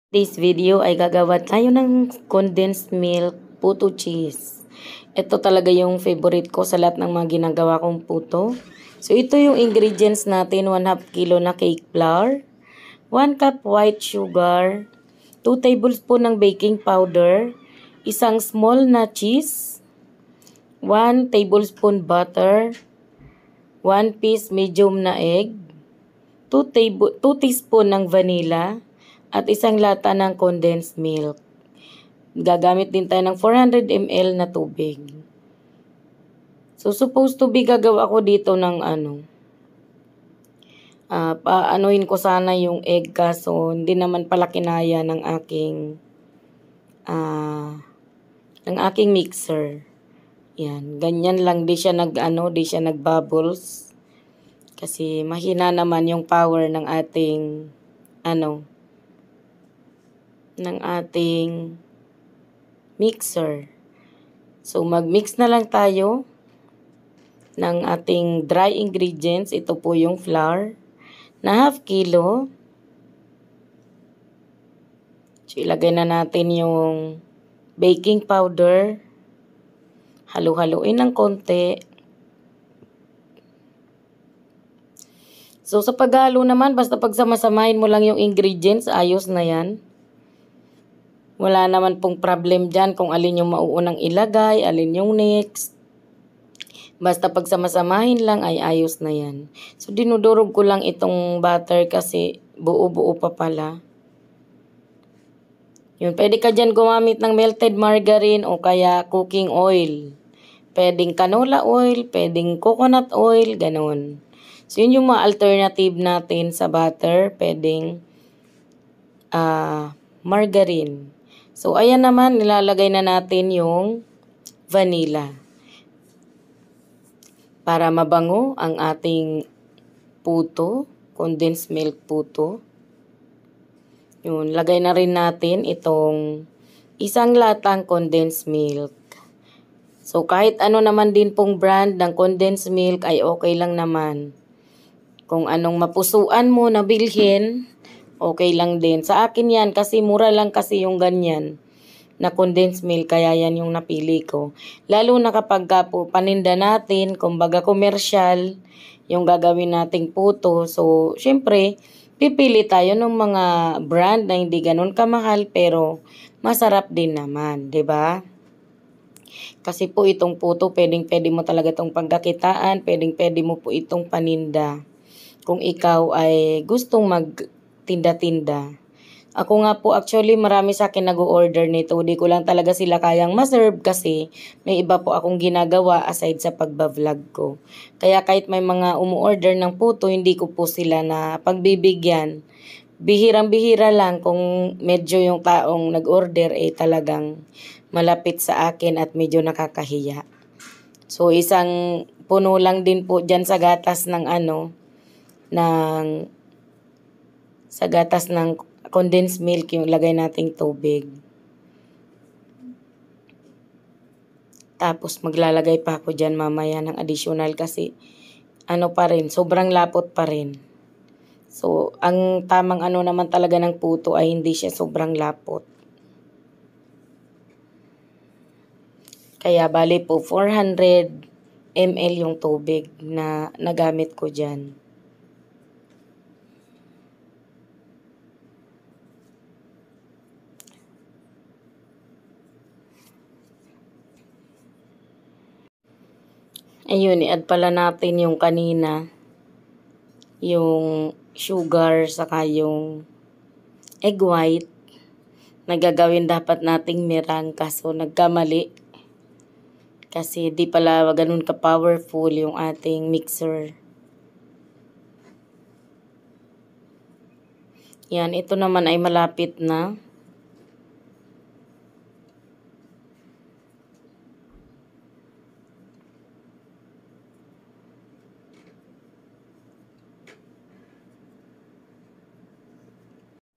This video ay gagawa tayo ng condensed milk puto cheese. Ito talaga yung favorite ko sa lahat ng mga ginagawa kong puto. So ito yung ingredients natin: 1/2 kilo na cake flour, 1 cup white sugar, 2 tablespoon ng baking powder, isang small na cheese, 1 tablespoon butter, 1 piece medium na egg, 2 teaspoon ng vanilla, at isang lata ng condensed milk. Gagamit din tayo ng 400 ml na tubig. So, supposed to be gagawa ko dito ng paanohin ko sana yung egg, kaso hindi naman pala kinaya ng aking mixer. Yan, ganyan lang, di siya nag-bubbles. Kasi mahina naman yung power ng ating mixer. So, mag-mix na lang tayo ng ating dry ingredients. Ito po yung flour na 1/2 kilo. So, ilagay na natin yung baking powder. Halu-haluin ng konti. So, sa paghalo naman, basta pagsamasamahin mo lang yung ingredients, ayos na yan. Wala naman pong problem dyan kung alin yung mauunang ilagay, alin yung next. Basta pagsamasamahin lang ay ayos na yan. So, dinudurog ko lang itong butter kasi buo-buo pa pala. Yun, pwede ka dyan gumamit ng melted margarine o kaya cooking oil. Pwedeng canola oil, pwedeng coconut oil, ganun. So, yun yung mga alternative natin sa butter. Pwedeng margarine. So, ayan naman, nilalagay na natin yung vanilla. Para mabango ang ating puto, condensed milk puto. Yun, lagay na rin natin itong isang latang condensed milk. So, kahit ano naman din pong brand ng condensed milk ay okay lang naman. Kung anong mapusuan mo na bilhin, okay lang din. Sa akin yan, kasi mura lang kasi yung ganyan na condensed milk, kaya yan yung napili ko. Lalo na kapag po paninda natin, kumbaga commercial, yung gagawin nating puto. So, syempre, pipili tayo ng mga brand na hindi ganun kamahal, pero masarap din naman, 'di ba? Kasi po itong puto, pwede mo talaga itong pagkakitaan, pwede mo po itong paninda. Kung ikaw ay gustong magtinda-tinda. Ako nga po, actually, marami sa akin nag-order nito. Di ko lang talaga sila kayang maserve kasi may iba po akong ginagawa aside sa pagbablog ko. Kaya kahit may mga umu-order ng puto, hindi ko po sila na pagbibigyan. Bihirang-bihira lang kung medyo yung taong nag-order talagang malapit sa akin at medyo nakakahiya. So, isang puno lang din po dyan sa gatas ng condensed milk yung lagay nating tubig. Tapos maglalagay pa ako dyan mamaya ng additional kasi sobrang lapot pa rin. So, ang tamang naman talaga ng puto ay hindi siya sobrang lapot. Kaya bali po 400 ml yung tubig na nagamit ko dyan. Ayun, i-add pala natin yung kanina, yung sugar, saka yung egg white na gagawin dapat nating meringue, kaso nagkamali. Kasi di pala ganun ka-powerful yung ating mixer. Yan, ito naman ay malapit na.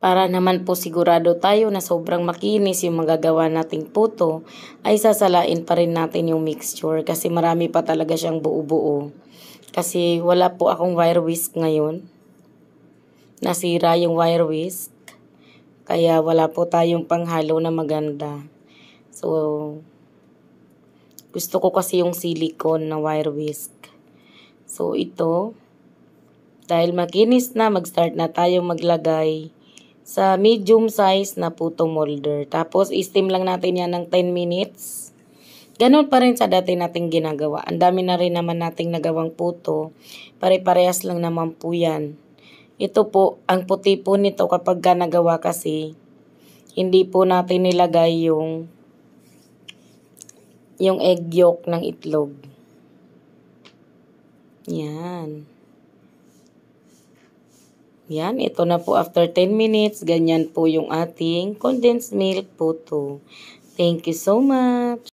Para naman po sigurado tayo na sobrang makinis yung magagawa nating puto, ay sasalain pa rin natin yung mixture kasi marami pa talaga siyang buo-buo. Kasi wala po akong wire whisk ngayon. Nasira yung wire whisk. Kaya wala po tayong panghalo na maganda. So, gusto ko kasi yung silicone na wire whisk. So, ito, dahil makinis na, mag-start na tayo maglagay sa medium size na puto molder. Tapos, steam lang natin yan ng 10 minutes. Ganon pa rin sa dati nating ginagawa. Ang dami na rin naman nating nagawang puto. Pare-parehas lang naman po yan. Ito po, ang puti po nito kapag ka nagawa kasi, hindi po natin nilagay yung egg yolk ng itlog. Yan. Yan, ito na po after 10 minutes. Ganyan po yung ating condensed milk puto. Thank you so much.